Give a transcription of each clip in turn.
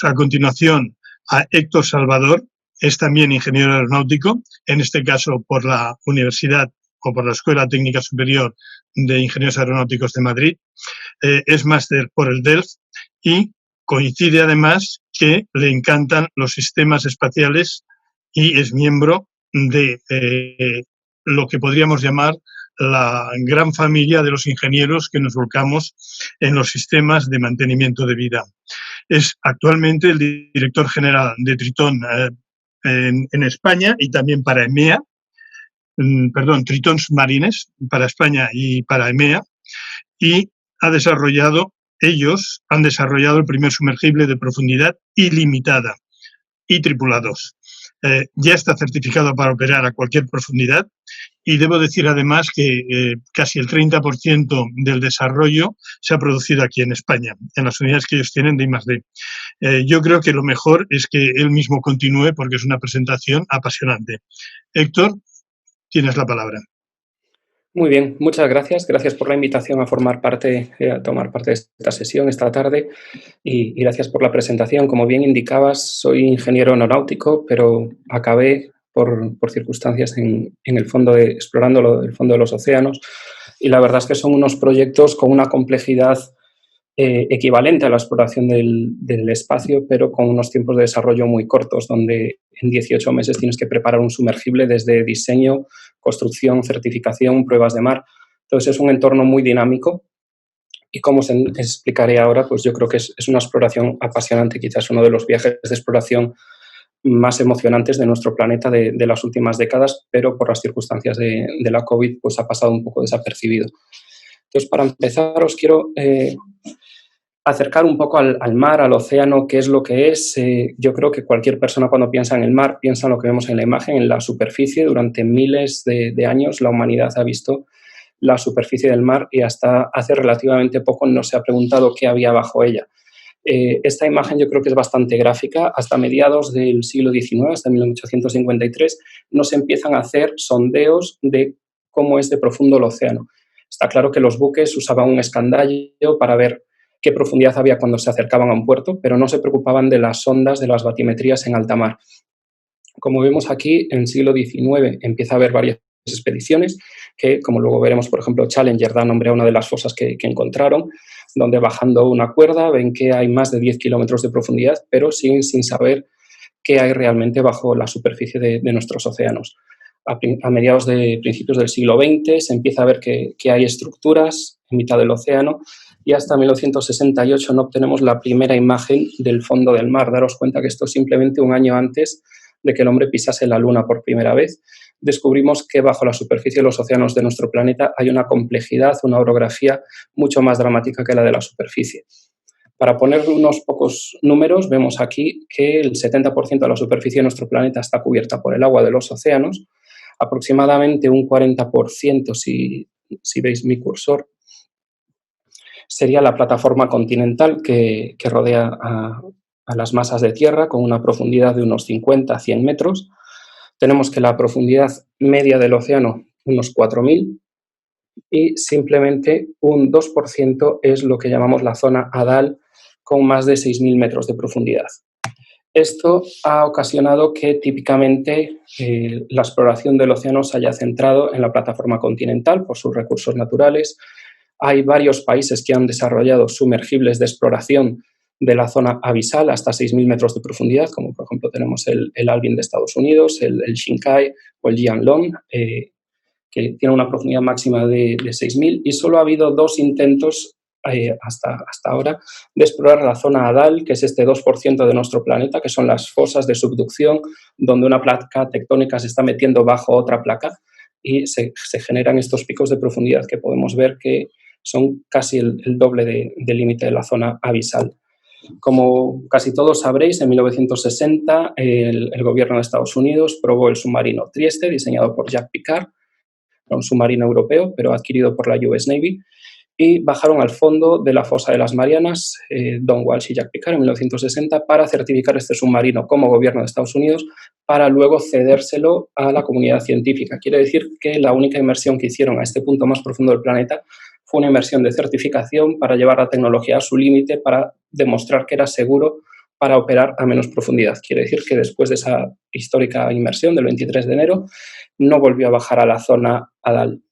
a continuación a Héctor Salvador, es también ingeniero aeronáutico, en este caso por la Universidad o por la Escuela Técnica Superior de Ingenieros Aeronáuticos de Madrid. Es máster por el Delft y coincide además que le encantan los sistemas espaciales y es miembro de lo que podríamos llamar la gran familia de los ingenieros que nos volcamos en los sistemas de mantenimiento de vida. Es actualmente el director general de Tritón en España y también para EMEA, Tritón Submarines para España y para EMEA, y ellos han desarrollado el primer sumergible de profundidad ilimitada y tripulados. Ya está certificado para operar a cualquier profundidad y debo decir además que casi el 30% del desarrollo se ha producido aquí en España, en las unidades que ellos tienen de I+D. Yo creo que lo mejor es que él mismo continúe porque es una presentación apasionante. Héctor, tienes la palabra. Muy bien, muchas gracias. Gracias por la invitación a tomar parte de esta sesión esta tarde y gracias por la presentación. Como bien indicabas, soy ingeniero aeronáutico, pero acabé por circunstancias explorando el fondo de los océanos y la verdad es que son unos proyectos con una complejidad equivalente a la exploración del espacio, pero con unos tiempos de desarrollo muy cortos, donde en 18 meses tienes que preparar un sumergible desde diseño, construcción, certificación, pruebas de mar. Entonces es un entorno muy dinámico y como os explicaré ahora, pues yo creo que es una exploración apasionante, quizás uno de los viajes de exploración más emocionantes de nuestro planeta de las últimas décadas, pero por las circunstancias de la COVID pues ha pasado un poco desapercibido. Entonces, para empezar, os quiero acercar un poco al mar, al océano, qué es lo que es. Yo creo que cualquier persona cuando piensa en el mar piensa en lo que vemos en la imagen, en la superficie. Durante miles de años la humanidad ha visto la superficie del mar y hasta hace relativamente poco no se ha preguntado qué había bajo ella. Esta imagen yo creo que es bastante gráfica. Hasta mediados del siglo XIX, hasta 1853, no se empiezan a hacer sondeos de cómo es de profundo el océano. Está claro que los buques usaban un escandallo para ver qué profundidad había cuando se acercaban a un puerto, pero no se preocupaban de las sondas, de las batimetrías en alta mar. Como vemos aquí, en el siglo XIX empieza a haber varias expediciones que, como luego veremos, por ejemplo, Challenger da nombre a una de las fosas que encontraron, donde bajando una cuerda ven que hay más de 10 kilómetros de profundidad, pero siguen sin saber qué hay realmente bajo la superficie de nuestros océanos. A mediados de principios del siglo XX se empieza a ver que hay estructuras en mitad del océano y hasta 1968 no obtenemos la primera imagen del fondo del mar. Daros cuenta que esto es simplemente un año antes de que el hombre pisase la Luna por primera vez. Descubrimos que bajo la superficie de los océanos de nuestro planeta hay una complejidad, una orografía mucho más dramática que la de la superficie. Para poner unos pocos números, vemos aquí que el 70% de la superficie de nuestro planeta está cubierta por el agua de los océanos, aproximadamente un 40%, si veis mi cursor, sería la plataforma continental que rodea a las masas de tierra con una profundidad de unos 50 a 100 metros. Tenemos que la profundidad media del océano, unos 4.000, y simplemente un 2% es lo que llamamos la zona hadal, con más de 6.000 metros de profundidad. Esto ha ocasionado que típicamente la exploración del océano se haya centrado en la plataforma continental por sus recursos naturales. Hay varios países que han desarrollado sumergibles de exploración de la zona abisal hasta 6.000 metros de profundidad, como por ejemplo tenemos el Albion de Estados Unidos, el Xinkai o el Jianlong, que tiene una profundidad máxima de 6.000, y solo ha habido 2 intentos hasta ahora de explorar la zona hadal, que es este 2% de nuestro planeta, que son las fosas de subducción, donde una placa tectónica se está metiendo bajo otra placa y se generan estos picos de profundidad que podemos ver que son casi el doble del límite de la zona abisal. Como casi todos sabréis, en 1960 el gobierno de Estados Unidos probó el submarino Trieste, diseñado por Jacques Piccard, un submarino europeo, pero adquirido por la US Navy, y bajaron al fondo de la fosa de las Marianas, Don Walsh y Jacques Piccard, en 1960, para certificar este submarino como gobierno de Estados Unidos, para luego cedérselo a la comunidad científica. Quiere decir que la única inmersión que hicieron a este punto más profundo del planeta fue una inmersión de certificación para llevar la tecnología a su límite, para demostrar que era seguro para operar a menos profundidad. Quiere decir que después de esa histórica inmersión del 23 de enero, no volvió a bajar a la zona Hadal.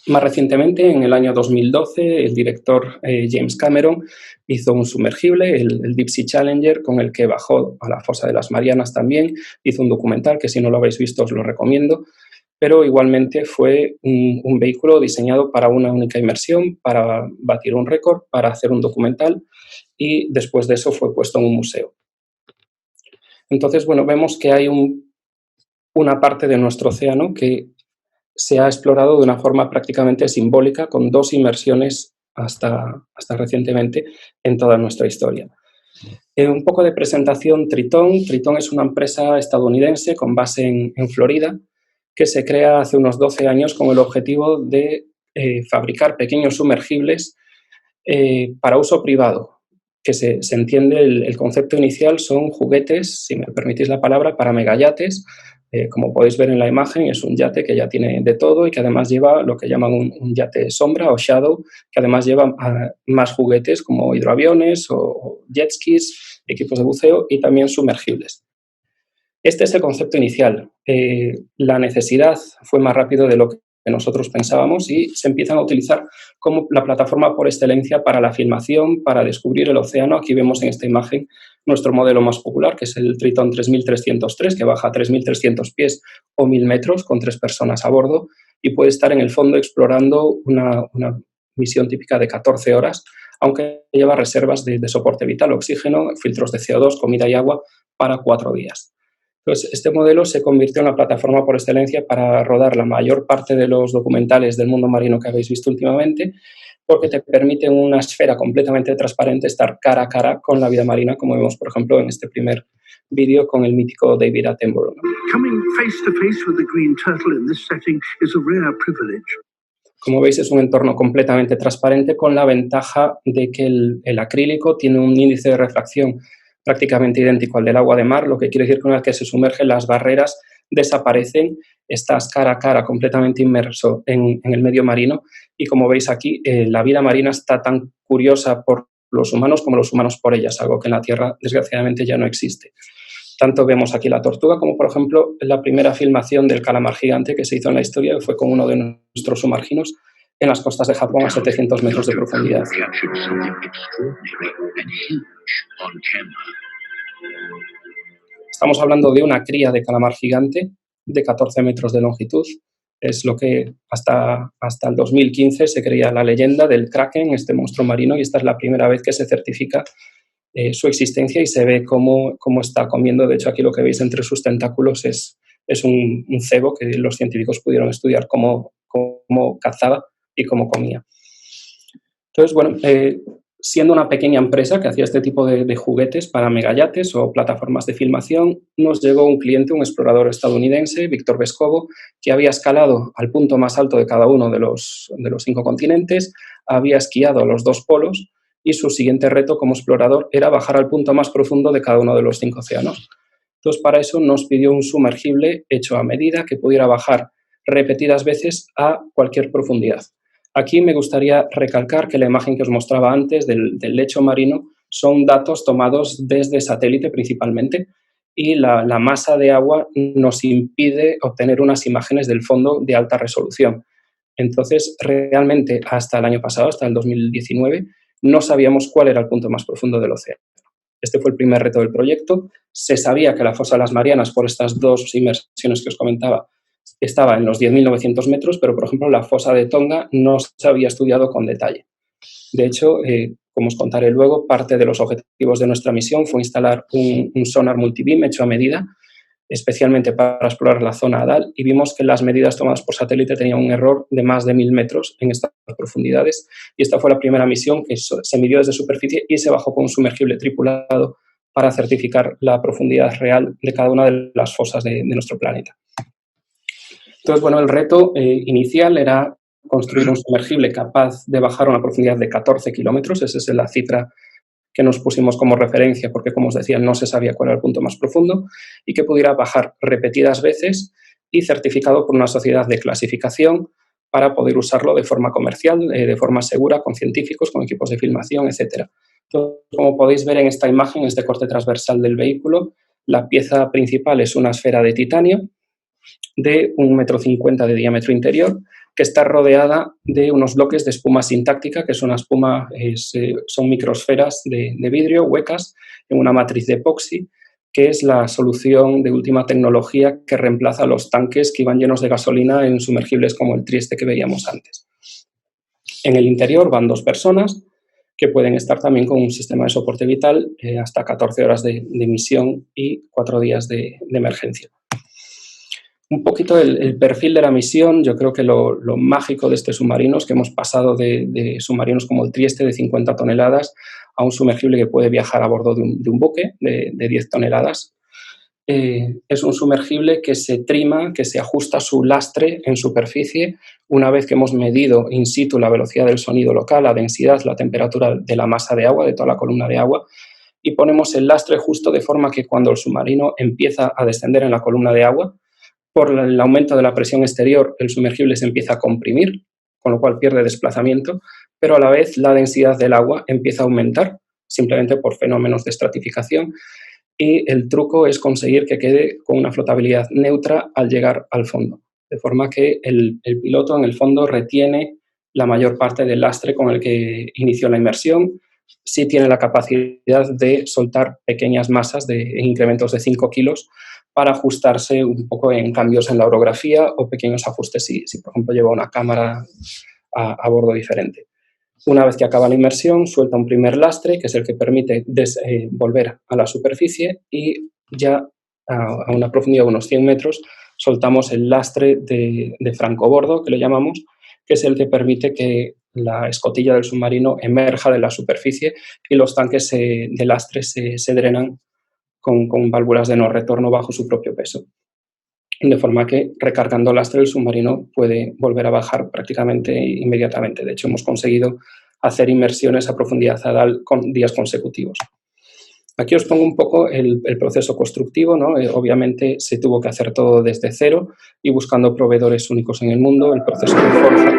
Más recientemente, en el año 2012, el director James Cameron hizo un sumergible, el Deep Sea Challenger, con el que bajó a la fosa de las Marianas también. Hizo un documental que, si no lo habéis visto, os lo recomiendo. Pero igualmente fue un vehículo diseñado para una única inmersión, para batir un récord, para hacer un documental, y después de eso fue puesto en un museo. Entonces, bueno, vemos que hay una parte de nuestro océano que se ha explorado de una forma prácticamente simbólica, con 2 inmersiones hasta recientemente en toda nuestra historia. Un poco de presentación. Triton. Triton es una empresa estadounidense con base en Florida, que se crea hace unos 12 años con el objetivo de fabricar pequeños sumergibles para uso privado. Que se entiende, el concepto inicial son juguetes, si me permitís la palabra, para megayates. Como podéis ver en la imagen, es un yate que ya tiene de todo y que además lleva lo que llaman un yate sombra o shadow, que además lleva más juguetes como hidroaviones o jet skis, equipos de buceo y también sumergibles. Este es el concepto inicial. La necesidad fue más rápido de lo que nosotros pensábamos y se empiezan a utilizar como la plataforma por excelencia para la filmación, para descubrir el océano. Aquí vemos en esta imagen nuestro modelo más popular, que es el Triton 3303, que baja a 3.300 pies o 1.000 metros con 3 personas a bordo y puede estar en el fondo explorando una misión típica de 14 horas, aunque lleva reservas de soporte vital, oxígeno, filtros de CO2, comida y agua para 4 días. Entonces, este modelo se convirtió en la plataforma por excelencia para rodar la mayor parte de los documentales del mundo marino que habéis visto últimamente, porque te permite en una esfera completamente transparente estar cara a cara con la vida marina, como vemos, por ejemplo, en este primer vídeo con el mítico David Attenborough. Como veis, es un entorno completamente transparente, con la ventaja de que el acrílico tiene un índice de refracción prácticamente idéntico al del agua de mar, lo que quiere decir que una vez que se sumerge, las barreras desaparecen, estás cara a cara, completamente inmerso en el medio marino, y como veis aquí, la vida marina está tan curiosa por los humanos como los humanos por ellas, algo que en la Tierra desgraciadamente ya no existe. Tanto vemos aquí la tortuga como, por ejemplo, la primera filmación del calamar gigante que se hizo en la historia, que fue con uno de nuestros submarinos en las costas de Japón a 700 metros de profundidad. Estamos hablando de una cría de calamar gigante de 14 metros de longitud. Es lo que hasta el 2015 se creía la leyenda del Kraken, este monstruo marino, y esta es la primera vez que se certifica su existencia y se ve cómo está comiendo. De hecho, aquí lo que veis entre sus tentáculos es un cebo que los científicos pudieron estudiar cómo cazaba y cómo comía. Entonces, bueno, siendo una pequeña empresa que hacía este tipo de juguetes para megayates o plataformas de filmación, nos llegó un cliente, un explorador estadounidense, Víctor Vescovo, que había escalado al punto más alto de cada uno de los 5 continentes, había esquiado a los 2 polos y su siguiente reto como explorador era bajar al punto más profundo de cada uno de los 5 océanos. Entonces, para eso nos pidió un sumergible hecho a medida que pudiera bajar repetidas veces a cualquier profundidad. Aquí me gustaría recalcar que la imagen que os mostraba antes del lecho marino son datos tomados desde satélite principalmente, y la masa de agua nos impide obtener unas imágenes del fondo de alta resolución. Entonces, realmente, hasta el año pasado, hasta el 2019, no sabíamos cuál era el punto más profundo del océano. Este fue el primer reto del proyecto. Se sabía que la fosa de las Marianas, por estas 2 inmersiones que os comentaba, estaba en los 10.900 metros, pero, por ejemplo, la fosa de Tonga no se había estudiado con detalle. De hecho, como os contaré luego, parte de los objetivos de nuestra misión fue instalar un sonar multibeam hecho a medida, especialmente para explorar la zona Hadal, y vimos que las medidas tomadas por satélite tenían un error de más de 1.000 metros en estas profundidades, y esta fue la primera misión que se midió desde superficie y se bajó con un sumergible tripulado para certificar la profundidad real de cada una de las fosas de nuestro planeta. Entonces, bueno, el reto inicial era construir un sumergible capaz de bajar a una profundidad de 14 kilómetros. Esa es la cifra que nos pusimos como referencia porque, como os decía, no se sabía cuál era el punto más profundo, y que pudiera bajar repetidas veces y certificado por una sociedad de clasificación para poder usarlo de forma comercial, de forma segura, con científicos, con equipos de filmación, etc. Entonces, como podéis ver en esta imagen, este corte transversal del vehículo, la pieza principal es una esfera de titanio de 1,50 m de diámetro interior, que está rodeada de unos bloques de espuma sintáctica, que es una espuma, son microesferas de vidrio huecas en una matriz de epoxi, que es la solución de última tecnología que reemplaza los tanques que iban llenos de gasolina en sumergibles como el Trieste que veíamos antes. En el interior van 2 personas que pueden estar también con un sistema de soporte vital, hasta 14 horas de misión y 4 días de emergencia. Un poquito el perfil de la misión. Yo creo que lo mágico de este submarino es que hemos pasado de submarinos como el Trieste de 50 toneladas a un sumergible que puede viajar a bordo de un buque de 10 toneladas. Es un sumergible que se trima, que se ajusta su lastre en superficie una vez que hemos medido in situ la velocidad del sonido local, la densidad, la temperatura de la masa de agua, de toda la columna de agua, y ponemos el lastre justo de forma que cuando el submarino empieza a descender en la columna de agua, por el aumento de la presión exterior, el sumergible se empieza a comprimir, con lo cual pierde desplazamiento, pero a la vez la densidad del agua empieza a aumentar, simplemente por fenómenos de estratificación, y el truco es conseguir que quede con una flotabilidad neutra al llegar al fondo, de forma que el piloto en el fondo retiene la mayor parte del lastre con el que inició la inmersión. Sí tiene la capacidad de soltar pequeñas masas en incrementos de 5 kilos para ajustarse un poco en cambios en la orografía o pequeños ajustes si por ejemplo, lleva una cámara a bordo diferente. Una vez que acaba la inmersión, suelta un primer lastre, que es el que permite volver a la superficie, y ya a una profundidad de unos 100 metros soltamos el lastre de francobordo, que lo llamamos, que es el que permite que la escotilla del submarino emerja de la superficie y los tanques de lastre se drenan con válvulas de no retorno bajo su propio peso. De forma que, recargando lastre, el submarino puede volver a bajar prácticamente inmediatamente. De hecho, hemos conseguido hacer inmersiones a profundidad zadal con días consecutivos. Aquí os pongo un poco el proceso constructivo, ¿no? Obviamente se tuvo que hacer todo desde cero y buscando proveedores únicos en el mundo. El proceso de forja.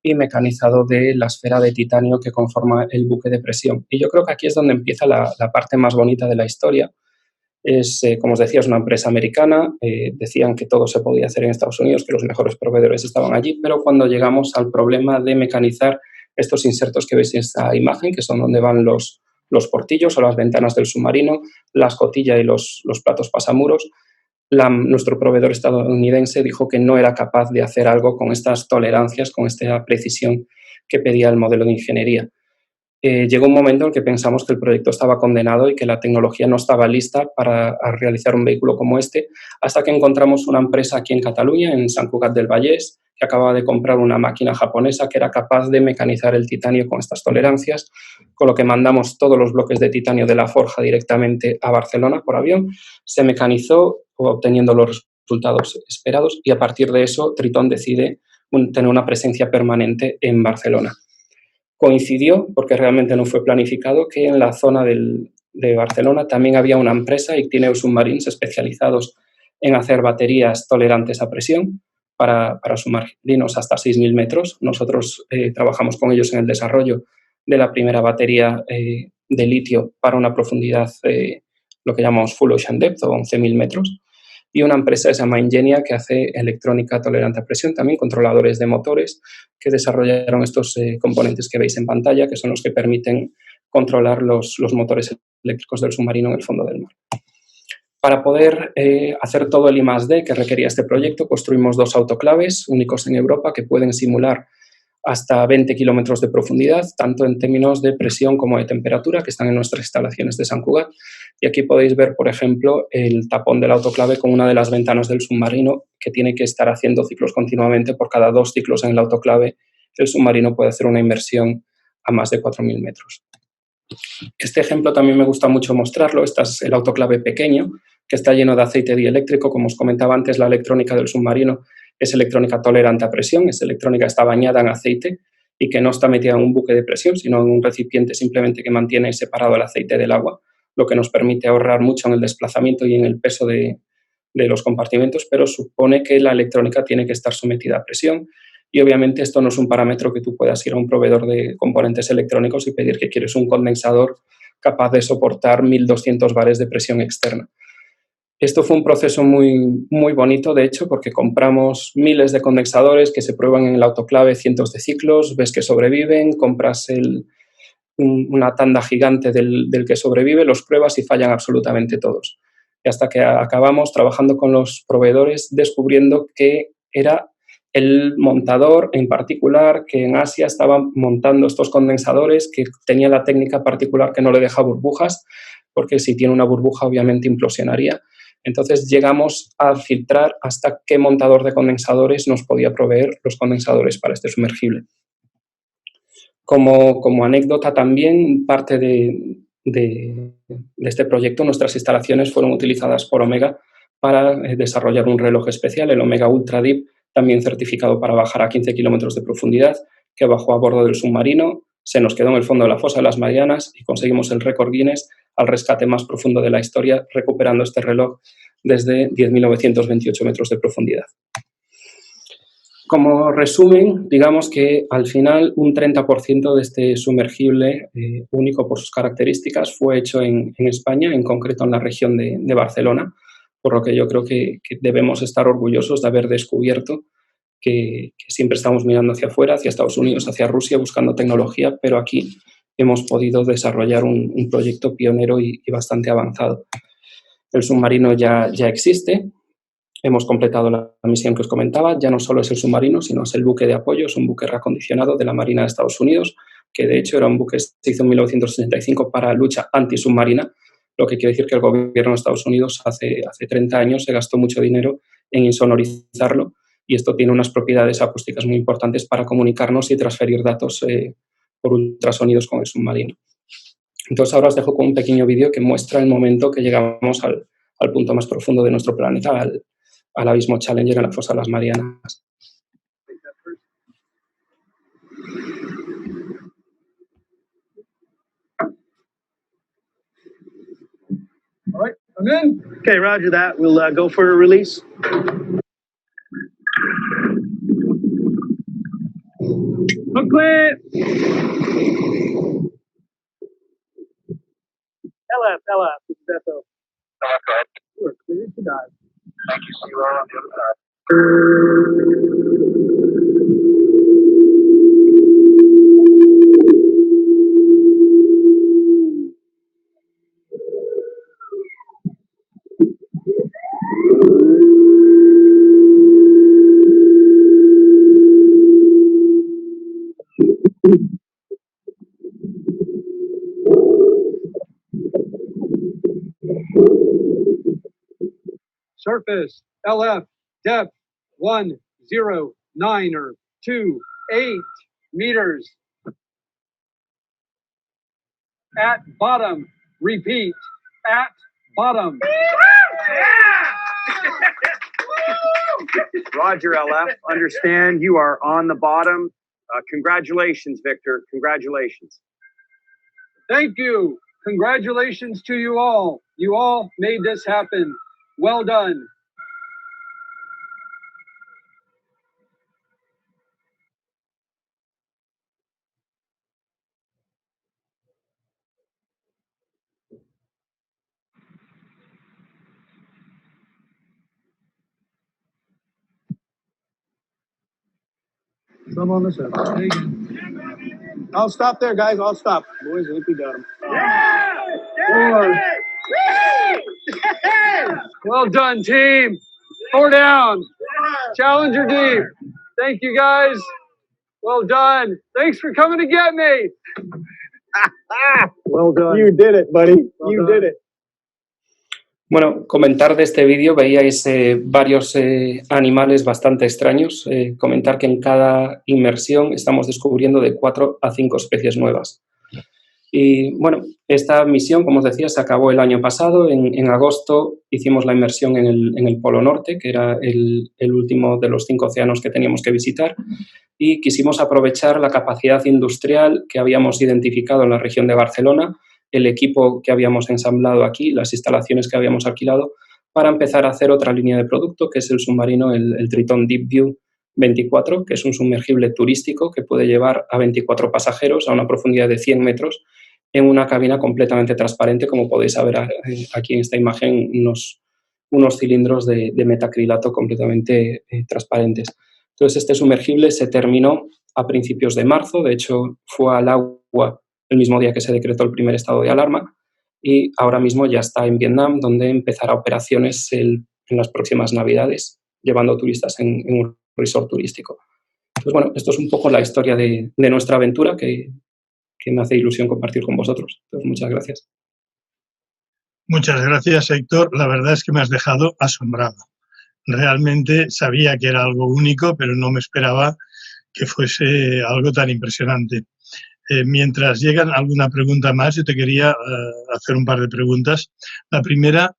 Y mecanizado de la esfera de titanio que conforma el buque de presión. Y yo creo que aquí es donde empieza la parte más bonita de la historia. Como os decía, es una empresa americana. Decían que todo se podía hacer en Estados Unidos, que los mejores proveedores estaban allí, pero cuando llegamos al problema de mecanizar estos insertos que veis en esta imagen, que son donde van los portillos o las ventanas del submarino, la escotilla y los platos pasamuros, nuestro proveedor estadounidense dijo que no era capaz de hacer algo con estas tolerancias, con esta precisión que pedía el modelo de ingeniería. Llegó un momento en que pensamos que el proyecto estaba condenado y que la tecnología no estaba lista para realizar un vehículo como este, hasta que encontramos una empresa aquí en Cataluña, en Sant Cugat del Vallès, que acababa de comprar una máquina japonesa que era capaz de mecanizar el titanio con estas tolerancias, con lo que mandamos todos los bloques de titanio de la forja directamente a Barcelona por avión. Se mecanizó, obteniendo los resultados esperados, y a partir de eso Tritón decide tener una presencia permanente en Barcelona. Coincidió, porque realmente no fue planificado, que en la zona de Barcelona también había una empresa, Ictineu Submarins, especializados en hacer baterías tolerantes a presión para submarinos hasta 6.000 metros. Nosotros trabajamos con ellos en el desarrollo de la primera batería de litio para una profundidad, lo que llamamos Full Ocean Depth, o 11.000 metros. Y una empresa que se llama Ingenia, que hace electrónica tolerante a presión, también controladores de motores, que desarrollaron estos componentes que veis en pantalla, que son los que permiten controlar los motores eléctricos del submarino en el fondo del mar. Para poder hacer todo el I+D que requería este proyecto, construimos 2 autoclaves únicos en Europa que pueden simular hasta 20 kilómetros de profundidad, tanto en términos de presión como de temperatura, que están en nuestras instalaciones de Sant Cugat. Y aquí podéis ver, por ejemplo, el tapón del autoclave con una de las ventanas del submarino, que tiene que estar haciendo ciclos continuamente. Por cada 2 ciclos en el autoclave, el submarino puede hacer una inmersión a más de 4.000 metros. Este ejemplo también me gusta mucho mostrarlo. Este es el autoclave pequeño, que está lleno de aceite dieléctrico. Como os comentaba antes, la electrónica del submarino es electrónica tolerante a presión, esa electrónica está bañada en aceite y que no está metida en un buque de presión, sino en un recipiente simplemente que mantiene separado el aceite del agua, lo que nos permite ahorrar mucho en el desplazamiento y en el peso de los compartimentos, pero supone que la electrónica tiene que estar sometida a presión y obviamente esto no es un parámetro que tú puedas ir a un proveedor de componentes electrónicos y pedir que quieres un condensador capaz de soportar 1.200 bares de presión externa. Esto fue un proceso muy, muy bonito, de hecho, porque compramos miles de condensadores que se prueban en el autoclave cientos de ciclos, ves que sobreviven, compras una tanda gigante del que sobrevive, los pruebas y fallan absolutamente todos. Y hasta que acabamos trabajando con los proveedores descubriendo que era el montador en particular que en Asia estaba montando estos condensadores, que tenía la técnica particular que no le deja burbujas, porque si tiene una burbuja obviamente implosionaría. Entonces llegamos a filtrar hasta qué montador de condensadores nos podía proveer los condensadores para este sumergible. Como anécdota también, parte de este proyecto, nuestras instalaciones fueron utilizadas por Omega para desarrollar un reloj especial, el Omega Ultra Deep, también certificado para bajar a 15 kilómetros de profundidad, que bajó a bordo del submarino, se nos quedó en el fondo de la fosa de las Marianas y conseguimos el récord Guinness al rescate más profundo de la historia, recuperando este reloj desde 10.928 metros de profundidad. Como resumen, digamos que al final un 30% de este sumergible, único por sus características, fue hecho en España, en concreto en la región de Barcelona, por lo que yo creo que debemos estar orgullosos de haber descubierto que siempre estamos mirando hacia afuera, hacia Estados Unidos, hacia Rusia, buscando tecnología, pero aquí hemos podido desarrollar un proyecto pionero y bastante avanzado. El submarino ya existe. Hemos completado la misión que os comentaba. Ya no solo es el submarino, sino es el buque de apoyo, es un buque reacondicionado de la Marina de Estados Unidos, que de hecho era un buque que se hizo en 1965 para lucha antisubmarina, lo que quiere decir que el gobierno de Estados Unidos hace 30 años se gastó mucho dinero en insonorizarlo y esto tiene unas propiedades acústicas muy importantes para comunicarnos y transferir datos por ultrasonidos con el submarino. Entonces ahora os dejo con un pequeño vídeo que muestra el momento que llegamos al punto más profundo de nuestro planeta, al abismo Challenger en la fosa de las Marianas. All right, I'm in. Okay, roger that. We'll go for a release. Look clear. LF, this is Echo. Okay. You are clear to dive. Thank you. See you all on the other side. Surface, LF, depth 109.28 meters. At bottom, repeat, at bottom. Roger, LF. Understand you are on the bottom. Congratulations, Victor. Congratulations. Thank you. Congratulations to you all. You all made this happen. Well done. Some on the side. I'll stop there, guys. I'll stop. Boys, I think we got him. Well done, team. 4 down. Challenger deep. Thank you, guys. Well done. Thanks for coming to get me. Well done. You did it, buddy. Well you done. Did it. Bueno, comentar de este vídeo, veíais varios animales bastante extraños. Comentar que en cada inmersión estamos descubriendo de 4 a 5 especies nuevas. Y bueno, esta misión, como os decía, se acabó el año pasado. En agosto hicimos la inmersión en el Polo Norte, que era el último de los 5 océanos que teníamos que visitar, y quisimos aprovechar la capacidad industrial que habíamos identificado en la región de Barcelona, el equipo que habíamos ensamblado aquí, las instalaciones que habíamos alquilado, para empezar a hacer otra línea de producto, que es el submarino, el Triton Deep View 24, que es un sumergible turístico que puede llevar a 24 pasajeros a una profundidad de 100 metros en una cabina completamente transparente, como podéis ver aquí en esta imagen, unos cilindros de metacrilato completamente transparentes. Entonces, este sumergible se terminó a principios de marzo, de hecho, fue al agua el mismo día que se decretó el primer estado de alarma, y ahora mismo ya está en Vietnam, donde empezará operaciones en las próximas Navidades, llevando turistas en un resort turístico. Pues bueno, esto es un poco la historia de nuestra aventura que me hace ilusión compartir con vosotros. Entonces, muchas gracias. Muchas gracias, Héctor. La verdad es que me has dejado asombrado. Realmente sabía que era algo único, pero no me esperaba que fuese algo tan impresionante. Mientras llegan alguna pregunta más, yo te quería hacer un par de preguntas. La primera,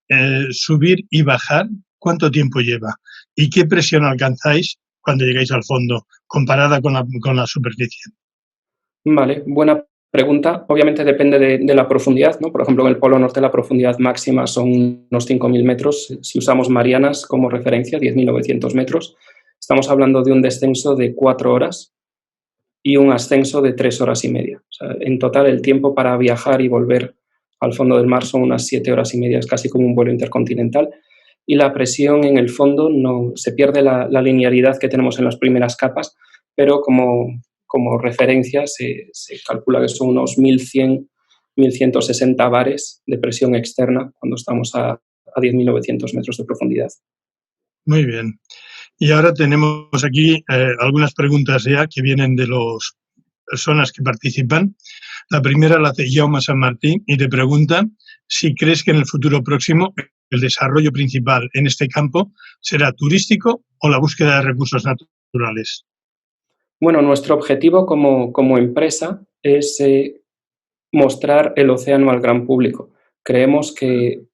subir y bajar, ¿cuánto tiempo lleva? ¿Y qué presión alcanzáis cuando llegáis al fondo, comparada con la superficie? Vale, buena pregunta. Obviamente depende de la profundidad, ¿no? Por ejemplo, en el Polo Norte la profundidad máxima son unos 5.000 metros. Si usamos Marianas como referencia, 10.900 metros, estamos hablando de un descenso de 4 horas y un ascenso de 3 horas y media. O sea, en total, el tiempo para viajar y volver al fondo del mar son unas 7 horas y media, es casi como un vuelo intercontinental. Y la presión en el fondo no se pierde la linearidad que tenemos en las primeras capas, pero como referencia se calcula que son unos 1.100, 1.160 bares de presión externa cuando estamos a 10.900 metros de profundidad. Muy bien. Y ahora tenemos aquí algunas preguntas ya que vienen de las personas que participan. La primera la hace Jaume San Martín y te pregunta si crees que en el futuro próximo el desarrollo principal en este campo será turístico o la búsqueda de recursos naturales. Bueno, nuestro objetivo como empresa es mostrar el océano al gran público. Creemos que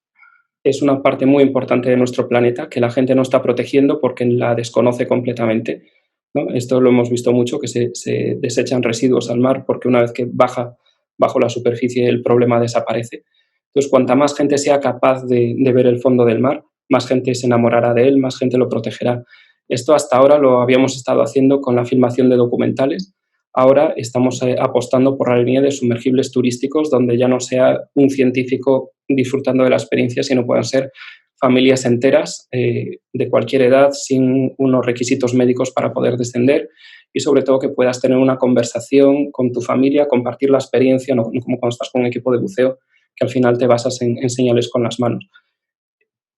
es una parte muy importante de nuestro planeta que la gente no está protegiendo porque la desconoce completamente, ¿no? Esto lo hemos visto mucho, que se desechan residuos al mar porque una vez que baja bajo la superficie el problema desaparece. Entonces, cuanta más gente sea capaz de ver el fondo del mar, más gente se enamorará de él, más gente lo protegerá. Esto hasta ahora lo habíamos estado haciendo con la filmación de documentales. Ahora estamos apostando por la línea de sumergibles turísticos, donde ya no sea un científico disfrutando de la experiencia, sino puedan ser familias enteras de cualquier edad, sin unos requisitos médicos para poder descender, y sobre todo que puedas tener una conversación con tu familia, compartir la experiencia, no como cuando estás con un equipo de buceo, que al final te basas en señales con las manos.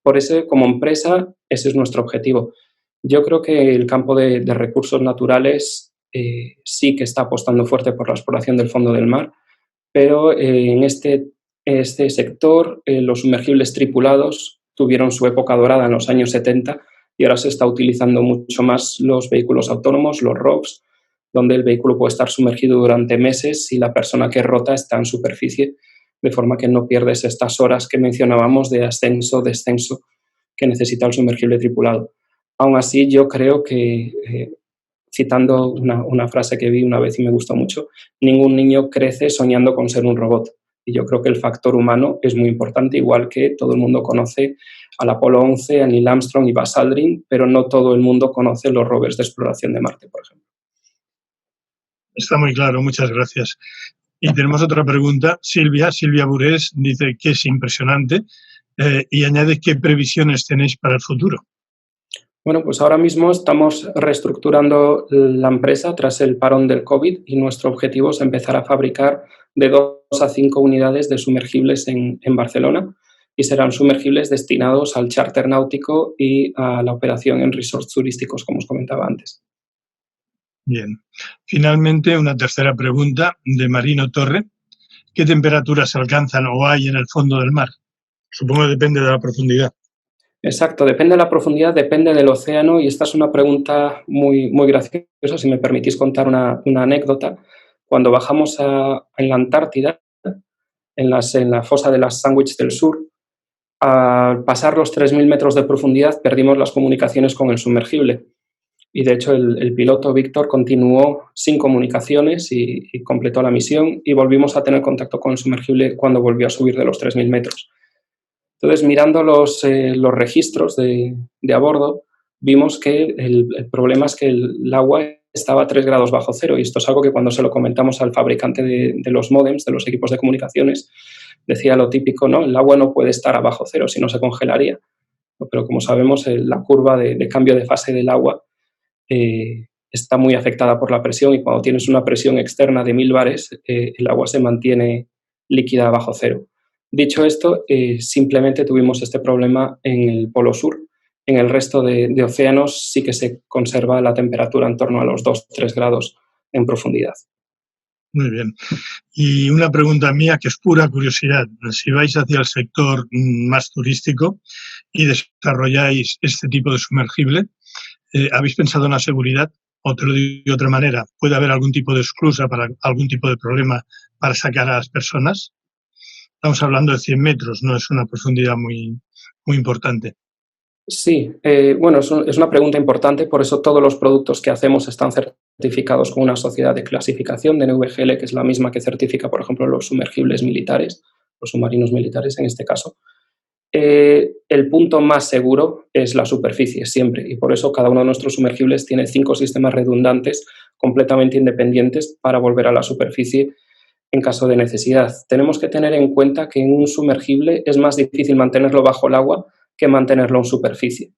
Por eso, como empresa, ese es nuestro objetivo. Yo creo que el campo de recursos naturales sí que está apostando fuerte por la exploración del fondo del mar, pero en este sector los sumergibles tripulados tuvieron su época dorada en los años 70 y ahora se está utilizando mucho más los vehículos autónomos, los ROVs, donde el vehículo puede estar sumergido durante meses y la persona que rota está en superficie, de forma que no pierdes estas horas que mencionábamos de ascenso, descenso que necesita el sumergible tripulado. Aún así, yo creo que citando una frase que vi una vez y me gustó mucho, ningún niño crece soñando con ser un robot. Y yo creo que el factor humano es muy importante, igual que todo el mundo conoce al Apolo 11, a Neil Armstrong y Buzz Aldrin, pero no todo el mundo conoce los rovers de exploración de Marte, por ejemplo. Está muy claro, muchas gracias. Y tenemos otra pregunta. Silvia Burés dice que es impresionante y añade qué previsiones tenéis para el futuro. Bueno, pues ahora mismo estamos reestructurando la empresa tras el parón del COVID y nuestro objetivo es empezar a fabricar de 2 a 5 unidades de sumergibles en Barcelona y serán sumergibles destinados al charter náutico y a la operación en resorts turísticos, como os comentaba antes. Bien. Finalmente, una tercera pregunta de Marino Torre. ¿Qué temperaturas alcanzan o hay en el fondo del mar? Supongo que depende de la profundidad. Exacto, depende de la profundidad, depende del océano y esta es una pregunta muy, muy graciosa, si me permitís contar una anécdota. Cuando bajamos en la Antártida, en la fosa de las Sandwich del Sur. Al pasar los 3.000 metros de profundidad perdimos las comunicaciones con el sumergible y de hecho el piloto Víctor continuó sin comunicaciones y completó la misión y volvimos a tener contacto con el sumergible cuando volvió a subir de los 3.000 metros. Entonces, mirando los registros de a bordo, vimos que el problema es que el agua estaba a 3 grados bajo cero y esto es algo que cuando se lo comentamos al fabricante de los módems, de los equipos de comunicaciones, decía lo típico, ¿no? El agua no puede estar a bajo cero, si no se congelaría. Pero como sabemos, la curva de cambio de fase del agua está muy afectada por la presión y cuando tienes una presión externa de 1000 bares, el agua se mantiene líquida bajo cero. Dicho esto, simplemente tuvimos este problema en el Polo Sur. En el resto de océanos sí que se conserva la temperatura en torno a los 2-3 grados en profundidad. Muy bien. Y una pregunta mía que es pura curiosidad. Si vais hacia el sector más turístico y desarrolláis este tipo de sumergible, ¿habéis pensado en la seguridad? O te lo digo de otra manera, ¿puede haber algún tipo de esclusa para algún tipo de problema para sacar a las personas? Estamos hablando de 100 metros, no es una profundidad muy importante. Sí, bueno, es una pregunta importante, por eso todos los productos que hacemos están certificados con una sociedad de clasificación de NVGL, que es la misma que certifica, por ejemplo, los sumergibles militares, los submarinos militares en este caso. El punto más seguro es la superficie, siempre, y por eso cada uno de nuestros sumergibles tiene 5 sistemas redundantes completamente independientes para volver a la superficie en caso de necesidad. Tenemos que tener en cuenta que en un sumergible es más difícil mantenerlo bajo el agua que mantenerlo en superficie.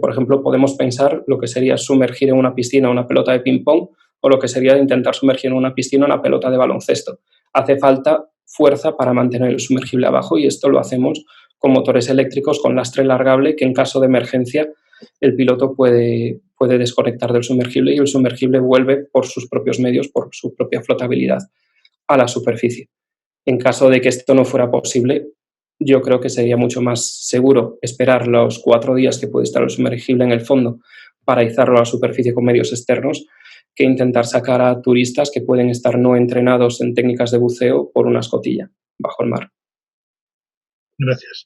Por ejemplo, podemos pensar lo que sería sumergir en una piscina una pelota de ping-pong o lo que sería intentar sumergir en una piscina una pelota de baloncesto. Hace falta fuerza para mantener el sumergible abajo y esto lo hacemos con motores eléctricos con lastre largable que en caso de emergencia el piloto puede desconectar del sumergible y el sumergible vuelve por sus propios medios, por su propia flotabilidad, a la superficie. En caso de que esto no fuera posible, yo creo que sería mucho más seguro esperar los 4 días que puede estar el sumergible en el fondo para izarlo a la superficie con medios externos que intentar sacar a turistas que pueden estar no entrenados en técnicas de buceo por una escotilla bajo el mar. Gracias.